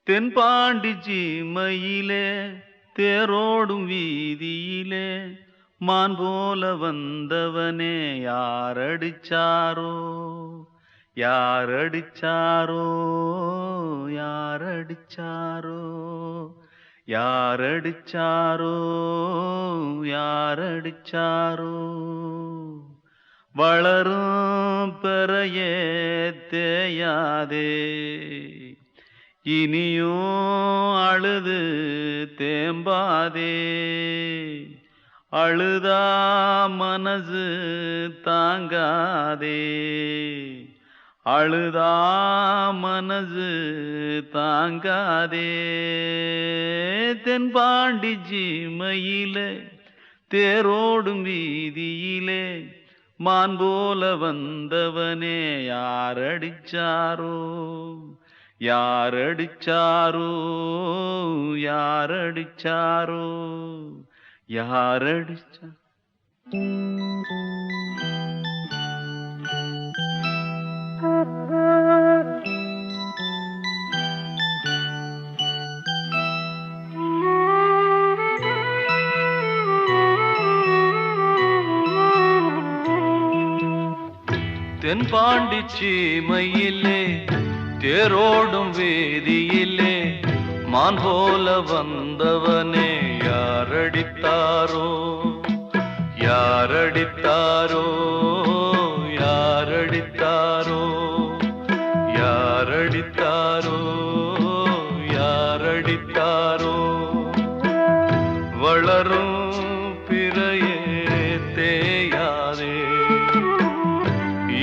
தென்பாண்டி சீமையிலே தேரோடும் வீதியிலே மான் போல வந்தவனே யாரடிச்சாரோ யாரடிச்சாரோ யாரடிச்சாரோ யாரடிச்சாரோ யாரடிச்சாரோ வளரும் பெறையே தேயாதே இனியும் அழுது தேம்பாதே அழுதா மனசு தாங்காதே அழுதா மனசு தாங்காதே தென்பாண்டி சீமையிலே தேரோடும் வீதியிலே மான் போல வந்தவனே யாரடிச்சாரோ யாரடிச்சாரோ யாரடிச்சாரோ யாரடிச்சா தென்பாண்டி சீமையிலே தேரோடும் வேதியிலே மான் போல வந்தவனே யாரடித்தாரோ யாரடித்தாரோ யாரடித்தாரோ யாரடித்தாரோ யாரடித்தாரோ வளரும் பிறையே தேயாதே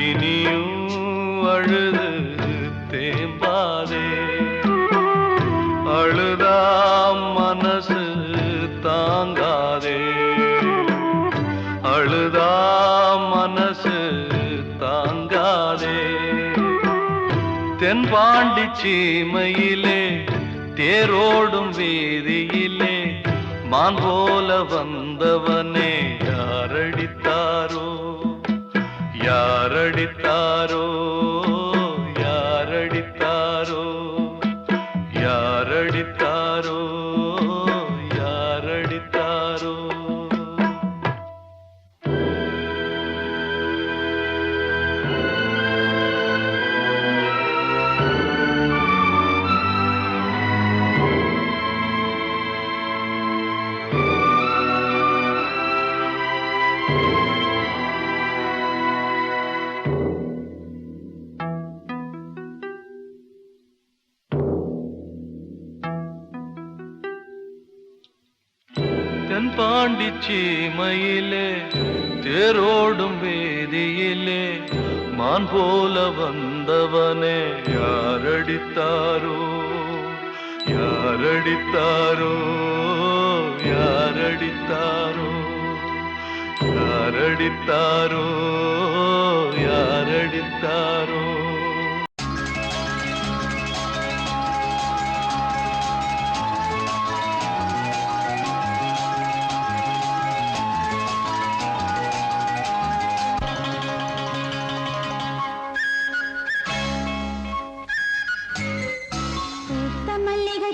இனியும் அழுது தேம்பாதே அழுதா மனசு தாங்காதே அழுதா மனசு தாங்காதே தென்பாண்டி சீமையிலே தேரோடும் வீதியிலே மான் போல வந்தவனே யாரடித்தாரோ யாரடித்தாரோ யாரடித்தாரோ யாரடித்தாரோ யாரடித்தாரோ தென்பாண்டி சீமையிலே தேரோடும் வேதியிலே மான் போல வந்தவனே யாரடித்தாரோ யாரடித்தாரோ யாரடித்தாரோ யாரடித்தாரோ யாரடித்தாரோ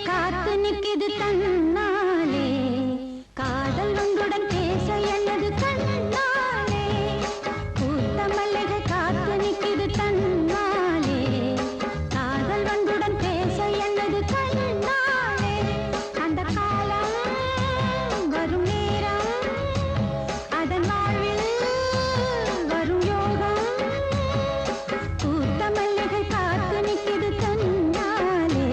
காத்து நிற்கிது தன்னாலே காதல் உண்டுடன் பேச என்னது கண்ணாலே பூத்த மல்லிகை காத்து நிற்கிது தன்னாலே காதல் உண்டுடன் பேச என்னது கண்ணாலே அந்த காலம் வரும் நேரம் அதன் வாழ்வில் வரும் யோகம் பூத்த மல்லிகை காத்து நிற்கிது தன்னாலே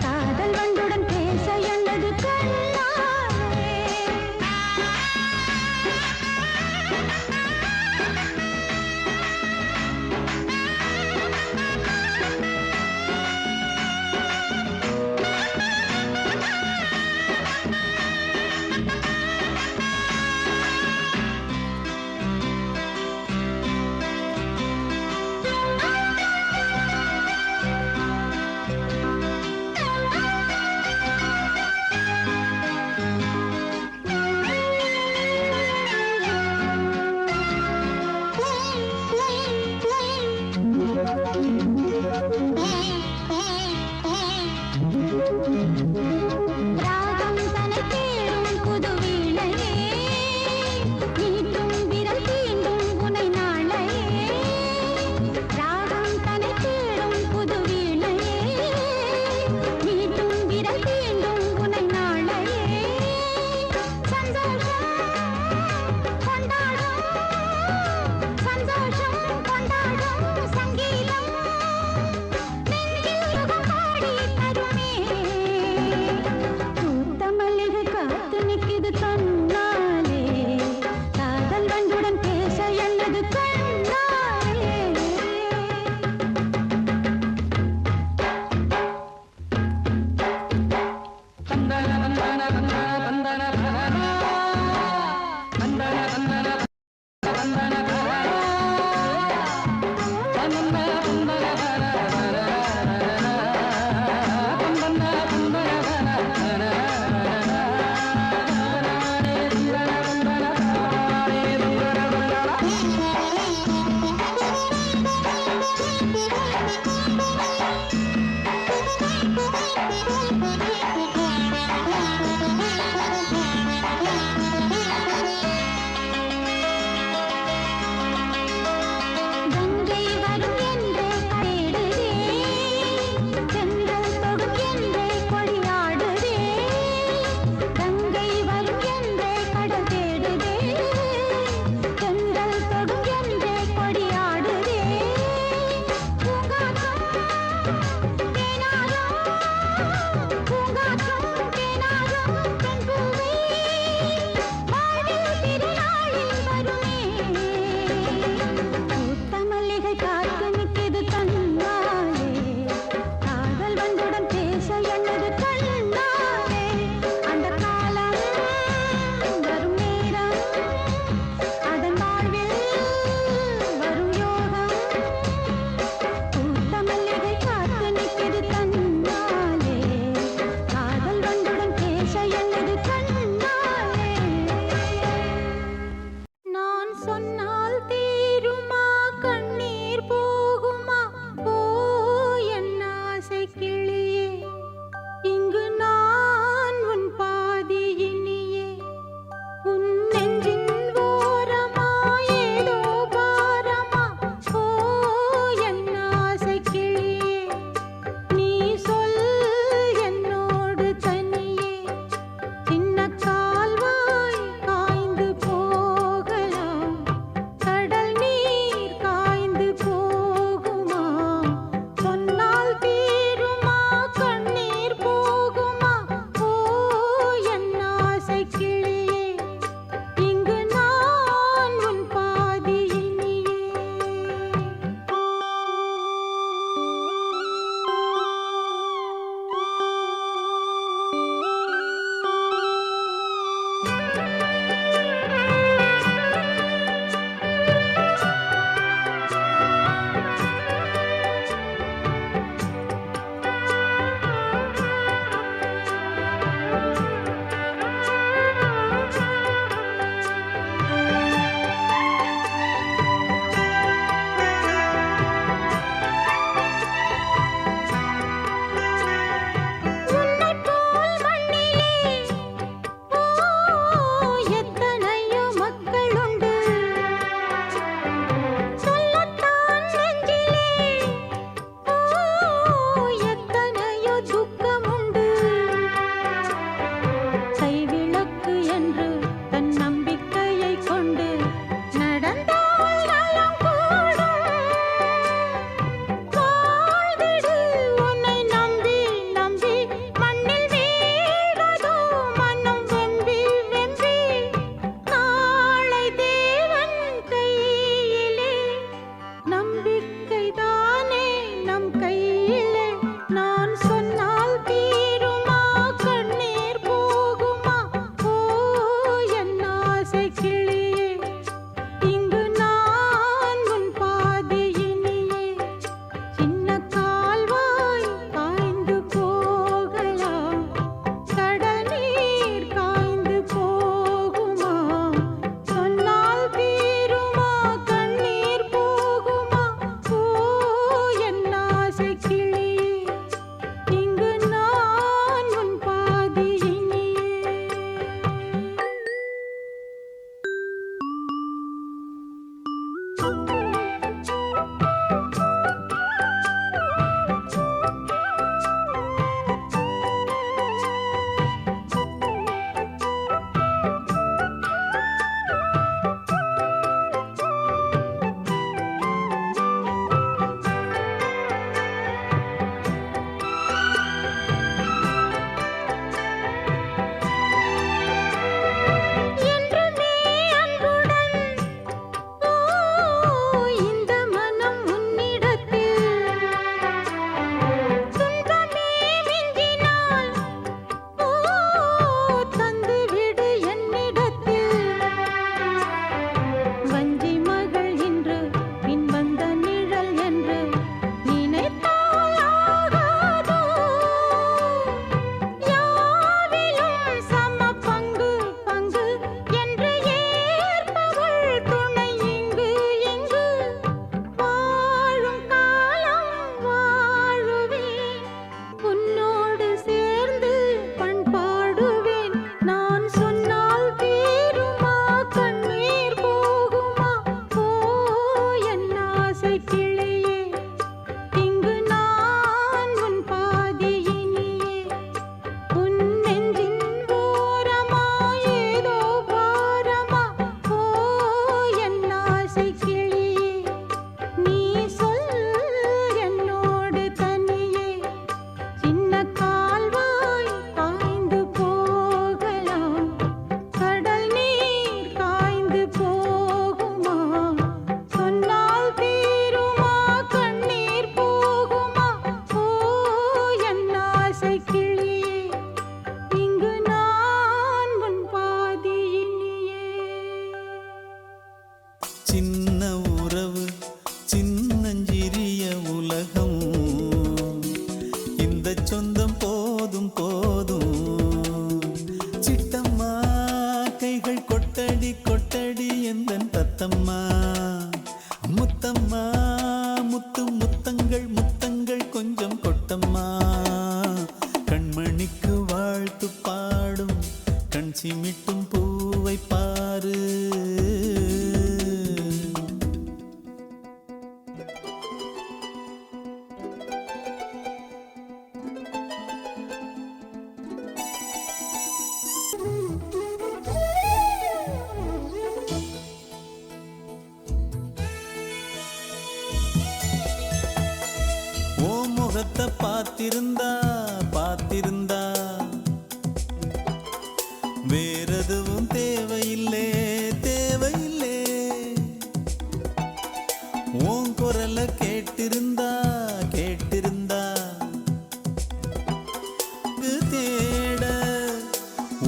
காதல் வண்டுடன் பேச என்ன சின்னம்மா முத்து முத்தங்கள் முத்தங்கள் கொஞ்சம் கொட்டம்மா கண்மணிக்கு வாழ்த்து பாடும் கண் சிமிட்டும் பூவை பாரு முகத்தை பார்த்திருந்தா பார்த்திருந்தா வேறெதுவும் தேவையில்லை தேவையில்லை உன் குரலை கேட்டிருந்தா கேட்டிருந்தா தேட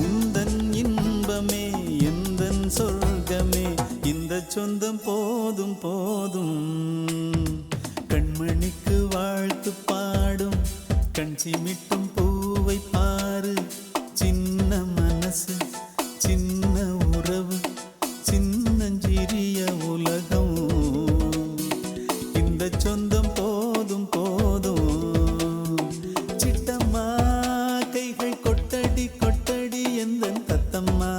உந்தன் இன்பமே எந்தன் சொர்க்கமே இந்த சொந்தம் போதும் போதும் கண்மணிக்கு வாழ்த்து பாடும் கண் சிமிட்டும் பூவை பாரு சின்ன மனசு சின்ன உறவு சின்னஞ்சிறிய உலகம் இந்த சொந்தம் போதும் போதும் சிட்டம்மா கைகள் கொட்டடி கொட்டடி எந்தன் தத்தம்மா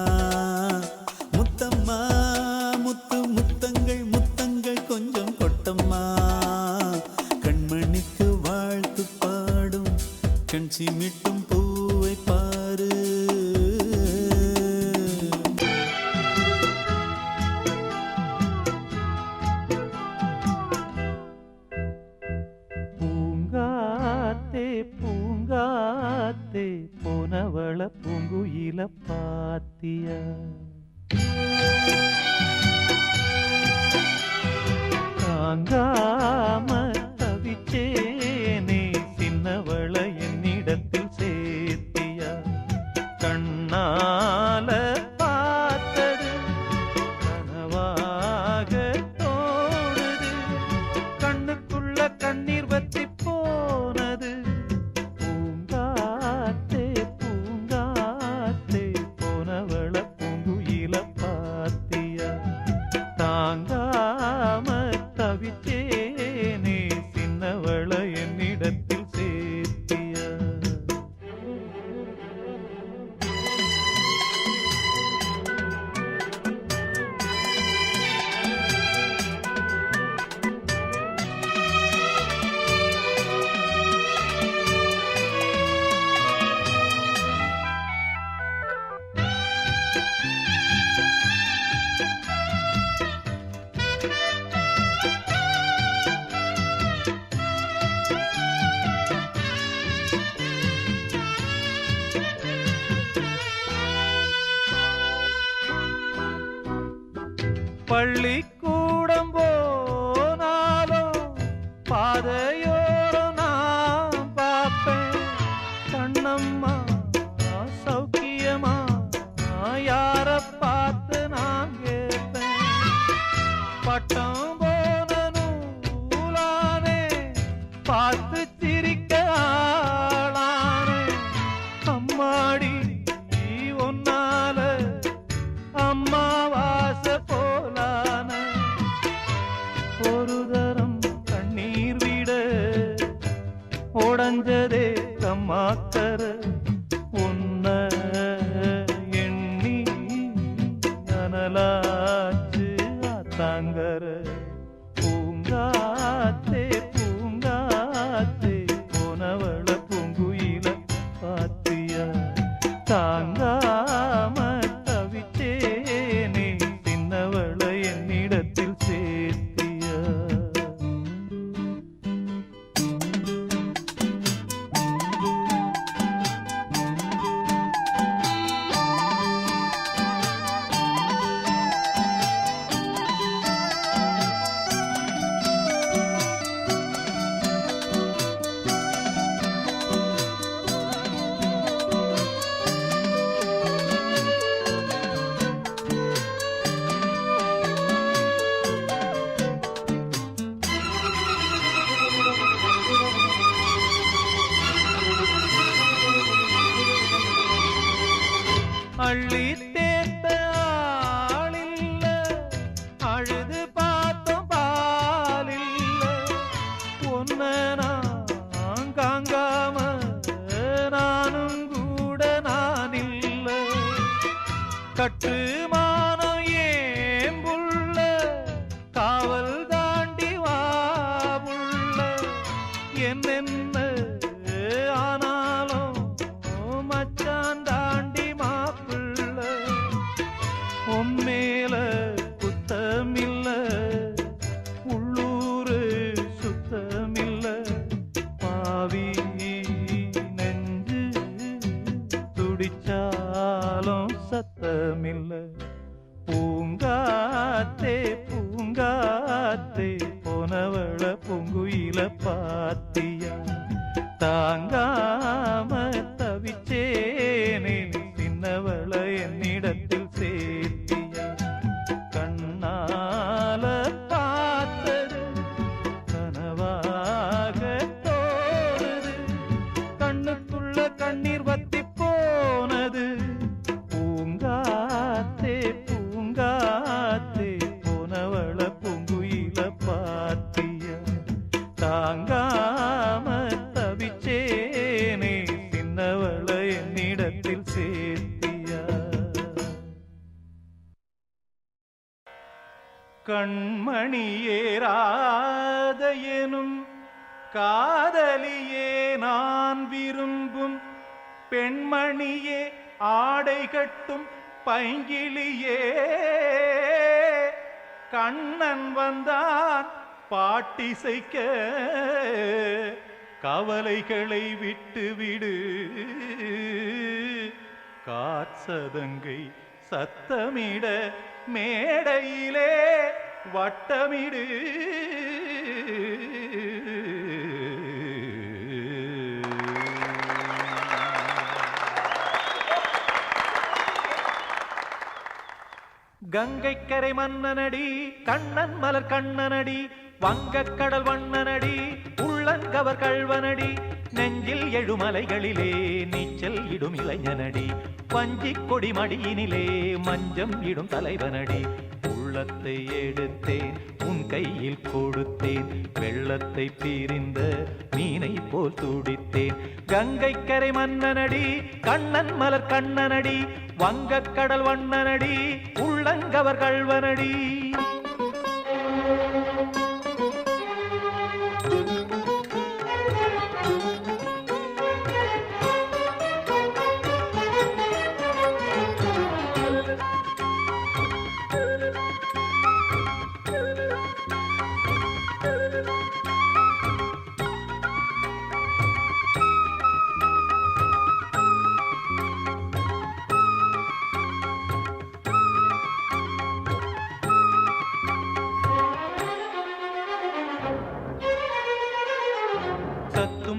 முத்தம்மா முத்து முத்தங்கள் முத்தங்கள் கொஞ்சம் கொட்டம்மா கண்மணிக்கு வாழ்த்து பாடும் கண் சிமிட்டும் பூவை பாரு பூங்காத்தே பூங்காத்தே போனவள பூங்குயில பாத்தியா தாங்காம தவிச்சேனே சின்னவள என்னிடத்தில் சேர்த்தியா கண்ணால பார்த்தது கனவாக தோணுது கண்ணுக்குள்ள கண்ணீர் வத்தி போனது பூங்காத்தே பூங்காத்தே போனவள பூங்குயில பாத்தியா தாங்காம தவிச்சேனே சின்னவள என்னிடத்தில் சேர்த்தியா பள்ளிக்கூடம் போனாலும் பாதையோரம் நான் பார்ப்பேன் கண்ணம்மா சௌக்கியமா யார பார்த்து நான் கேட்பேன் பட்டம் போன நூலானே பார்த்து சிரிக்க ஆளானே அம்மாடி ஒன்னால அம்மாவாச போலான ஒரு தரம் கண்ணீர் விட உடஞ்சதே கம்மாக்கர உன்ன எண்ணி அனலாச்சு ஆத்தாங்கர பூங்காத்தே பூங்காத்தே போனவள பூங்குயில பாத்தியா தாங்காம தவிச்சேனே சின்னவள என்னிடத்தில் சேர்த்தியா அள்ளி தேத்த ஆளில்ல அழுது பார்த்தோம் பாலில்ல என்னென்ன ஆனாலும் மச்சான் தாண்டி மாப்பிள்ள உம்மேல குத்தமில்ல உள்ளூரு சுத்தமில்ல பாவி நெஞ்சு துடிச்சாலும் சத்தமில்ல பூங்காத்தே பூங்காத்தே போனவள பூங்குயில பாத்தியா தாங்காம தவிச்சேனே சின்னவள என்னிடத்தில் சேர்த்தியா கண்ணால பார்த்தது கனவாக தோணுது கண்ணுக்குள்ள கண்ணீர் வத்தி போனது பூங்காத்தே பூங்காத்தே போனவள பூங்குயில பாத்தியா தாங்காம தவிச்சேனே சின்னவள என்னிடத்தில் சேர்த்தியா கண்மணியேராத எனும் காதலியே நான் விரும்பும் பெண்மணியே ஆடை கட்டும் பைங்கிளியே கண்ணன் வந்தான் பாட்டிசைக்க கவலைகளை விட்டுவிடு காற்சதங்கை சத்தமிட மேடையிலே வட்டமிடு கங்கைக்கரை மன்னனடி கண்ணன் மலர் கண்ணனடி வங்கக்கடல் வண்ணனடி உள்ளங்கவர் கள்வனடி நெஞ்சில் எழுமலைகளிலே நீச்சல் இடும் இளைஞனடி வஞ்சிக் கொடி மடியினிலே மஞ்சம் இடும் தலைவனடி உள்ளத்தை எடுத்தேன் உன் கையில் கொடுத்தேன் வெள்ளத்தை பிரிந்த மீனை போல் துடித்தேன் கங்கைக்கரை மன்னனடி கண்ணன் மலர் கண்ணனடி வங்கக்கடல் வண்ணனடி உள்ளங்கவர் கள்வனடி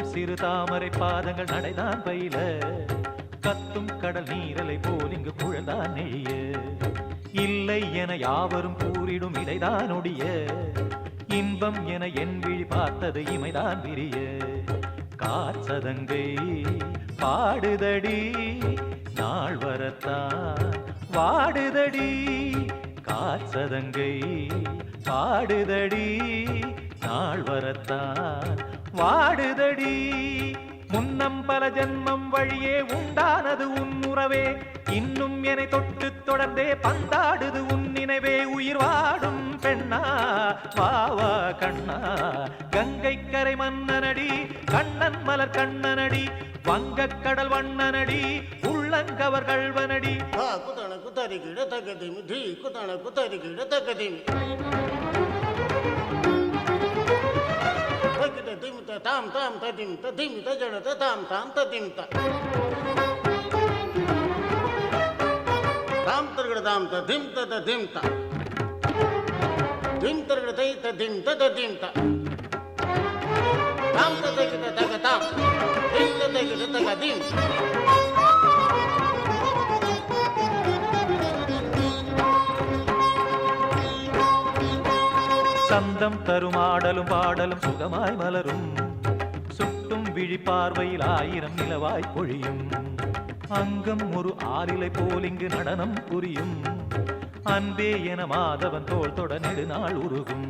சிறு தாமரை பாதங்கள் நடைதான் பயில கத்தும் கடல் நீரலை போல் இங்கு குழல்தான் நெய்ய இல்லை என யாவரும் கூறிடும் இடைதான் ஒடிய இன்பம் என என் விழி பார்த்தது இமைதான் விரிய காற்சதங்கை பாடுதடி நாள் வரத்தான் வாடுதடி காற்சதங்கை பாடுதடி நாள் வரத்தான் வாடுதடி முன்னம் பல ஜென்மம் வழியே உண்டானது உன் உறவே இன்னும் என்னை தொட்டு தொடர்ந்தே பந்தாடுது உன் நினைவே உயிர் வாடும் பெண்ணா வாவா கண்ணா கங்கைக்கரை மன்னனடி கண்ணன் மலர் கண்ணனடி வங்கக்கடல் வண்ணனடி உள்ளங்கவர் கள்வனடி குத்தன குத்தரி கிட தகதிமி தி குத்தன குத்தரி கிட தகதிமி திமித தாம் தாம் ததிமித திமித ஜடத தாம் தாம் ததிமித தாம் தர்கட தாம் ததிமித ததிமித திம் தர்கட தை ததிமித ததிமித தாம் ததகிட தக தாம் திம் ததகிட தக திம் சந்தம் தரும் ஆடலும் பாடலும் சுகமாய் மலரும் சுட்டும் விழி பார்வையில் ஆயிரம் நிலவாய் பொழியும் அங்கம் ஒரு ஆறிலை போல் இங்கு நடனம் புரியும் அன்பே என மாதவன் தோள் தொட நெடுநாள் உருகும்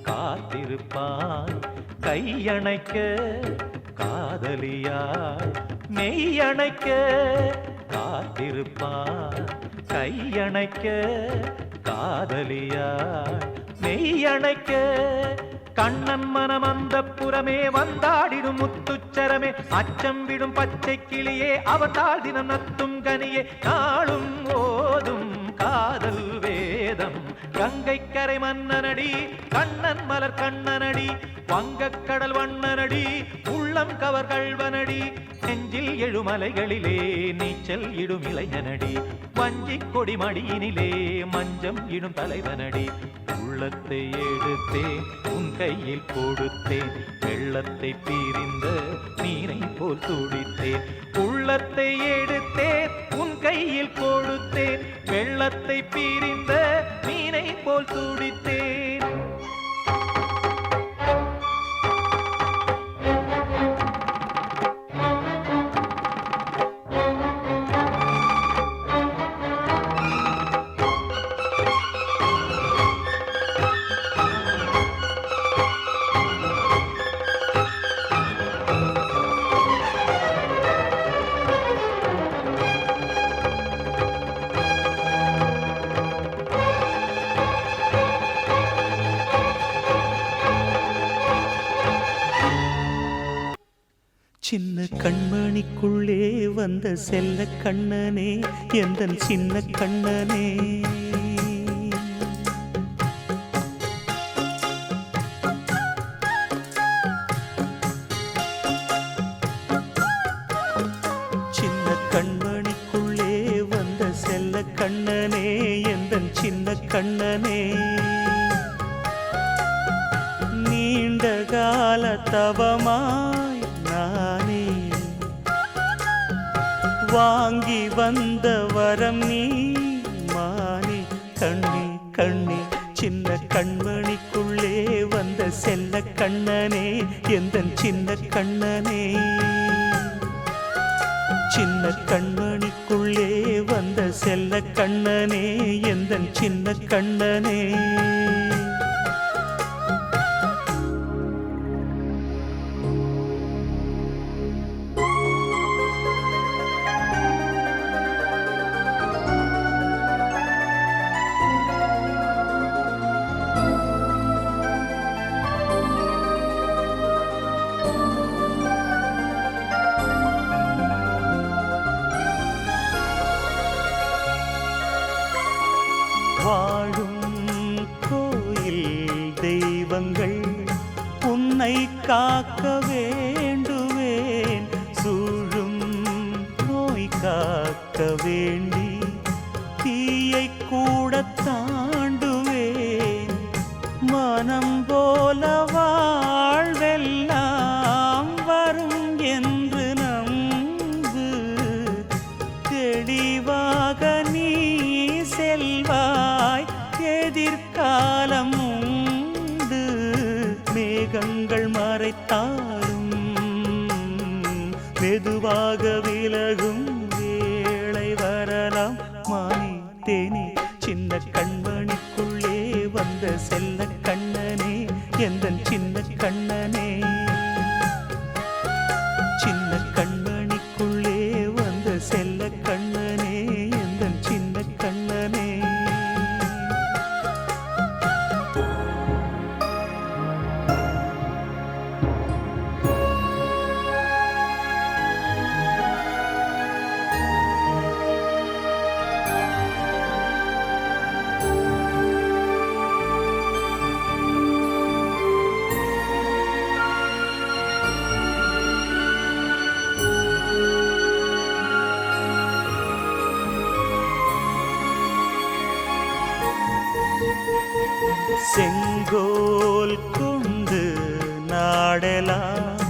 காத்திருப்பான் கையணைக்க காதலியாய் மெய்யணைக்க காத்திருப்பான் கையணைக்க காதலியாய் மெய்யணைக்க கண்ணன் மனம் அந்த புறமே வந்தாடிடும் முத்துச்சரமே அச்சம் விடும் பச்சை கிளியே அவதாள் தினம் நத்தும் கனியே நாளும் ஓதும் காதல் வேதம் கங்கை கரை மன்னனடி கண்ணன் மலர் கண்ணனடி வங்கக் கடல் வண்ணனடி உள்ளம் கவர் கள்வனடி நெஞ்சில் எழுமலைகளிலே நீச்சல் இடும் இளைஞனடி வஞ்சிக் கொடி மடியினிலே மஞ்சம் இடும் தலைவனடி உள்ளத்தை எடுத்தேன் உன் கையில் கொடுத்தேன் வெள்ளத்தை பீரிந்த மீனை போல் துடித்தேன் உள்ளத்தை எடுத்தேன் உன் கையில் கொடுத்தேன் வெள்ளத்தை பீரிந்த மீனை போல் துடித்தேன் சின்ன கண்மணிக்குள்ளே வந்த செல்ல கண்ணனே எந்தன் சின்ன கண்ணனே சின்ன கண்மணிக்குள்ளே வந்த செல்ல கண்ணனே எந்தன் சின்ன கண்ணனே நீண்ட கால தவமாய் நானே வாங்கி வந்த வரம் நீ மானே கண்ணே கண்ணே சின்ன கண்மணிக்குள்ளே வந்த செல்ல கண்ணனே எந்தன் சின்ன கண்ணனே சின்ன கண்மணிக்குள்ளே வந்த செல்ல கண்ணனே எந்தன் சின்ன கண்ணனே வாழும் கோயில் தெய்வங்கள் உன்னை காக்க வேண்டுவேன் சூழும் நோய் காக்க வேண்டி தீயை கூட தாண்டுவேன் மனம் போல வாழ்வெல்லாம் வரும் என்று நம்பு தெளிவாக நீ செல்வாய் எதிர்காலம் உண்டு மேகங்கள் மறைத்தாலும் மெதுவாக விலகும் வேளை வரலாம் மானே தேனே சின்ன கண்மணிக்குள்ளே வந்த செல்ல கண்ணனே எந்தன் சின்ன கண்ணனே சின்ன கண்மணிக்குள்ளே வந்த செல்ல கண்ணனே எந்தன் சின்ன கண்ணனே செங்கோல் கொண்டு நாடலாம்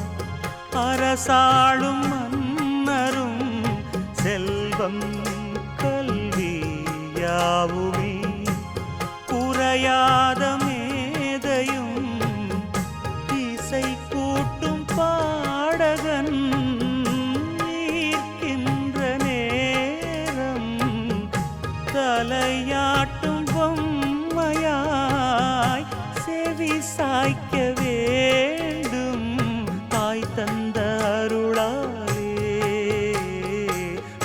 அரசாளும் மன்னரும் செல்வம் கல்வி யாவுமே குறையாத மேதையும் இசை கூட்டும் பாடகன் ஈர்க்கின்ற நேரம் தலையாட்டும் பொம்மையாய் செவி சாய்க்க வேண்டும் தாய் தந்த அருளாலே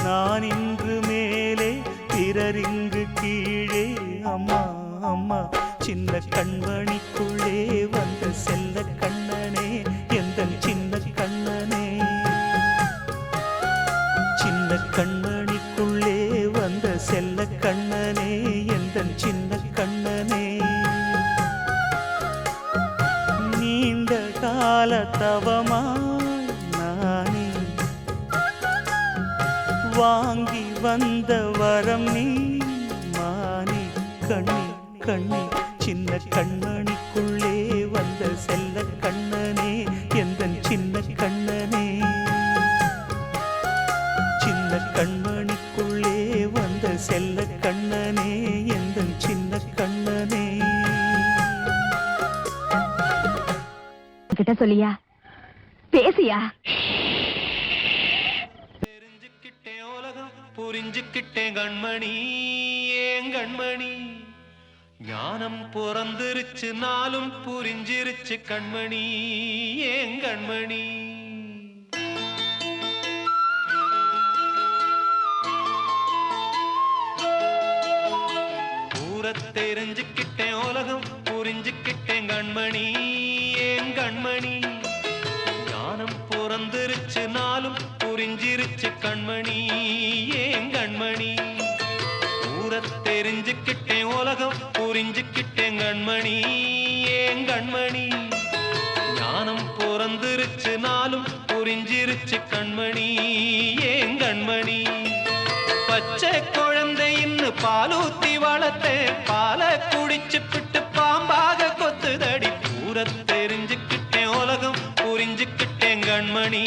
நான் இன்று மேலே பிறரிங்கு கீழே அம்மா அம்மா சின்ன கண்மணிக்குள்ளே வந்த கால தவமாய் நானே வாங்கி வந்த வரம் நீ மானே. கண்ணே கண்ணே சின்ன கண்மணிக்குள்ளே வந்த செல்ல கண்ணனே எந்தன் சின்ன கண்ணனே. சின்ன கண்மணிக்குள்ளே வந்த செல்ல கண்ணனே எந்தன் சின்ன கண்ணனே. கிட்ட சொல்லியா பேசியா? தெரிஞ்சுக்கிட்டேன் உலகம் புரிஞ்சுக்கிட்டேன் கண்மணி ஏன் கண்மணி. ஞானம் பிறந்திருச்சு நாளும் புரிஞ்சிருச்சு கண்மணி ஏன் கண்மணி. தெரிஞ்சுக்கிட்டேன் உலகம் புரிஞ்சுக்கிட்டேன் கண்மணி ஏன் கண்மணி. ஞானம் பிறந்திருச்சு நாளும் புரிஞ்சிருச்சு கண்மணி ஏன் கண்மணி. தெரிஞ்சுக்கிட்டேன் உலகம் புரிஞ்சுக்கிட்டேன் கண்மணி ஏன் கண்மணி. ஞானம் பிறந்திருச்சு நாளும் புரிஞ்சிருச்சு கண்மணி ஏன் கண்மணி. பச்சை குழந்தை இன்னு பாலூத்தி வளர்த்தேன் பால குடிச்சு பிட்டு பாம்பாக கொத்துதடி. தெரிஞ்சுக்கிட்டேன் உலகம் புரிஞ்சுக்கிட்டேன் கண்மணி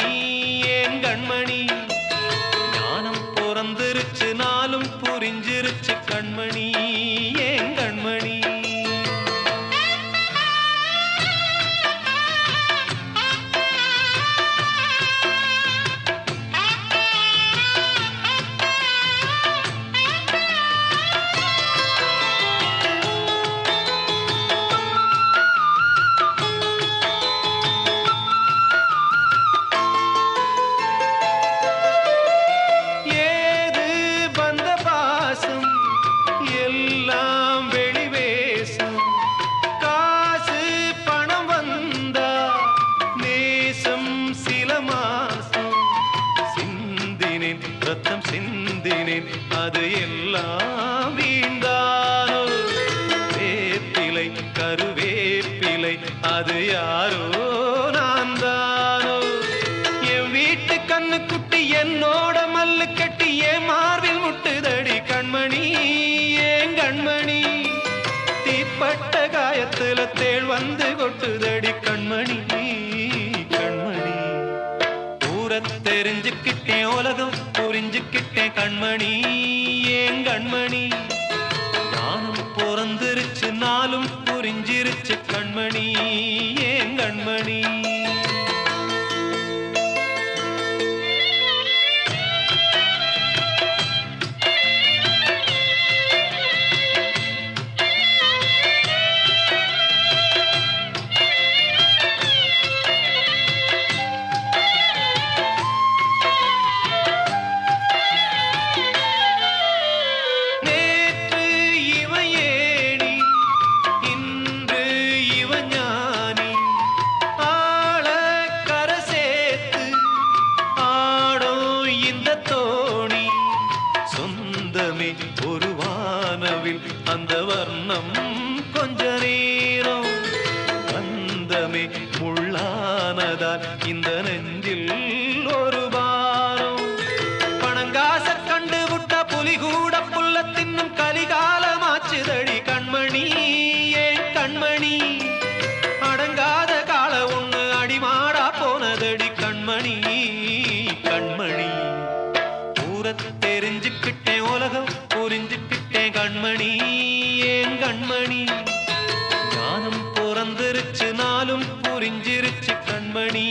ஏன் கண்மணி. ஞானம் பிறந்திருச்சு நாளும் புரிஞ்சிருச்சு கண்மணி ஏன் கண்மணி. ரத்தம் சிந்தினேன் அது எல்லாம் வீண்டானோ. வேப்பிலை கருவேப்பிலை அது யாரோ நான் தானோ. என் வீட்டு கண்ணு குட்டி என்னோட மல்லு கட்டி என் மார்பில் முட்டுதடி கண்மணி ஏன் கண்மணி. தீப்பட்ட காயத்துல தேள் வந்து கொட்டுதடி கண்மணி கண்மணி. தெரிஞ்சுக்கிட்டேன் உலகம் புரிஞ்சுக்கிட்டேன் கண்மணி ஏன் கண்மணி. ஞானம் பிறந்திருச்சு நாளும் புரிஞ்சிருச்சு கண்மணி ஏன் கண்மணி. ஒரு வானவில் அந்த வர்ணம் கொஞ்ச நேரம் வந்தமே முள்ளானதால் இந்த நெஞ்சில் ஒரு பாரம். பணங்காச கண்டு விட்ட புலி கூட புல்ல தின்னும் கலிகாலமாச்சுதடி கண்மணி ஏன் கண்மணி. அடங்காத கால ஒண்ணு அடிமாடா போனதடி கண்மணி கண்மணி. தெரிஞ்சுக்கிட்டேன் உலகம் புரிஞ்சுக்கிட்டேன் கண்மணி ஏன் கண்மணி. ஞானம் பிறந்திருச்சு நாளும் புரிஞ்சிருச்சு கண்மணி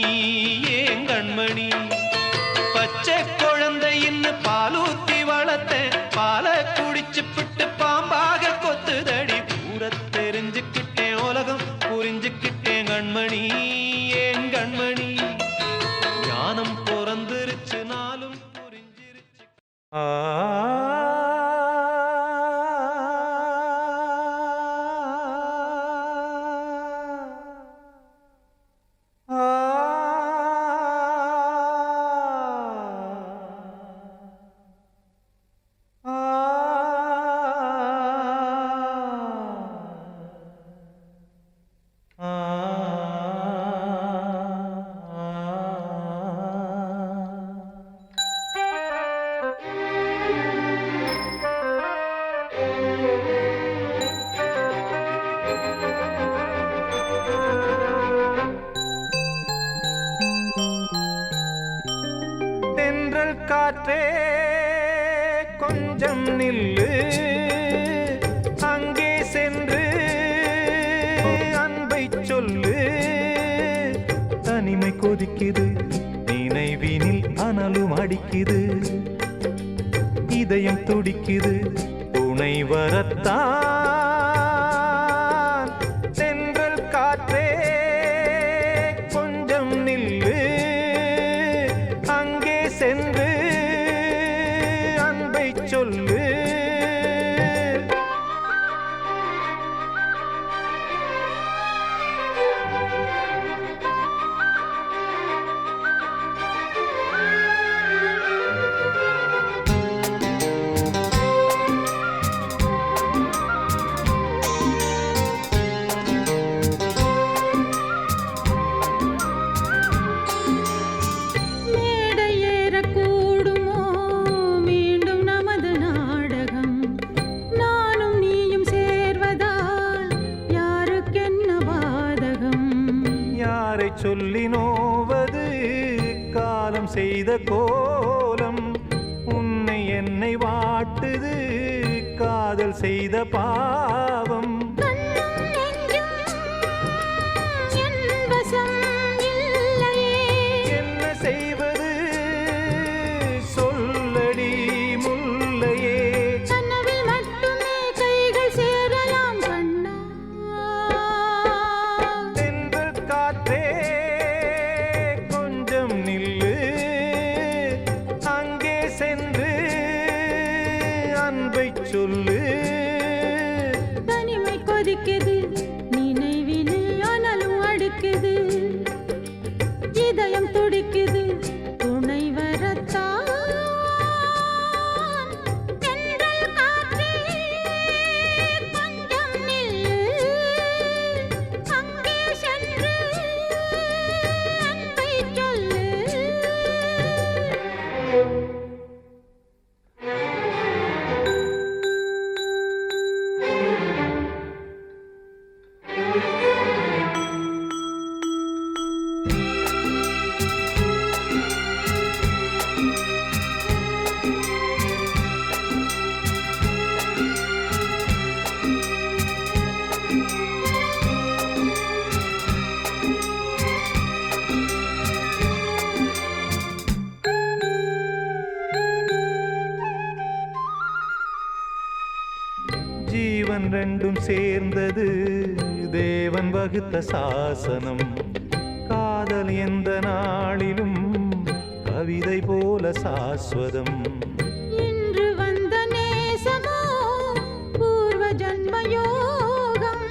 ஏன் கண்மணி. பச்சை குழந்தை இன்னு பாலூத்தி வளர்த்தேன் பால குடிச்சு பிட்டு பாம்பாக கொத்துதடி. தெரிஞ்சுக்கிட்டேன் உலகம் புரிஞ்சுக்கிட்டேன் கண்மணி ஏன் கண்மணி. ஞானம் பிறந்திருச்சு நாளும் புரிஞ்சிருச்சு. கொஞ்சம் நில்லு அங்கே சென்று அன்பை சொல்லு. தனிமை கொதிக்குது நினைவினில் அனலும் அடிக்குது இதயம் துடிக்குது துணை வரத்தான். சென்றல் காற்றே கொஞ்சம் நில்லு அங்கே சென்று அன்பை சொல்லு. மேடை ஏறக்கூடுமோ மீண்டும் நமது நாடகம்? நானும் நீயும் சேர்வதால் யாருக்கென்ன பாதகம்? யாரை சொல்லி நோவது காலம் செய்த கோலம் உன்னை என்னை வாட்டுது காதல் செய்த பாவம். கண்ணும் நெஞ்சும் என் வசம் இல்லையே. என்ன செய்வது சொல்லடி முல்லையே. கனவில் மட்டுமே கைகள் சேரலாம் கண்ணா. தென்றல் காற்றே கொஞ்சம் நில்லு அங்கே சென்று அன்பை சொல்லு. தனிமை கொதிக்குது நினைவினில் அனலும் அடிக்குது இதயம் துடிக்குது துணை வரத்தான். தென்றல் காற்றே கொஞ்சம் நில்லு அங்கே சென்று அன்பை சொல்லு. ஜீவன் ரெண்டும் சேர்ந்தது தேவன் வகுத்த சாசனம். காதல் எந்த நாளிலும் கவிதை போல சாஸ்வதம். இன்று வந்த நேசமோ பூர்வ ஜன்ம யோகம்.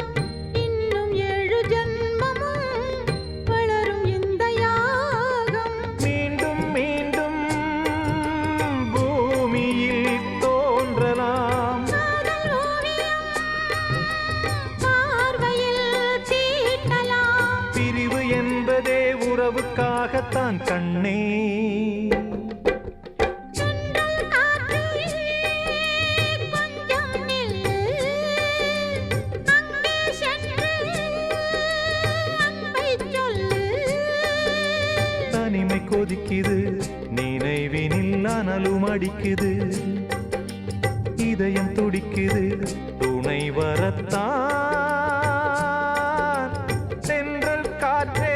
இன்னும் 7 ஜன்மமும் வளரும் இந்த யாகம். மீண்டும் மீண்டும் பூமியில் தோன்றலாம். காதல் ஓவியம் பார்வையில் தீட்டலாம். பிரிவு என்பதே உறவுக்காகத்தான் கண்ணே. தென்றல் காற்றே கொஞ்சம் நில்லு அங்கே சென்று அன்பை சொல்லு. தனிமை கொதிக்குது நினைவினில் அனலும் அடிக்குது இதயம் துடிக்குது துணை வரத்தான். சென்றல் காற்றே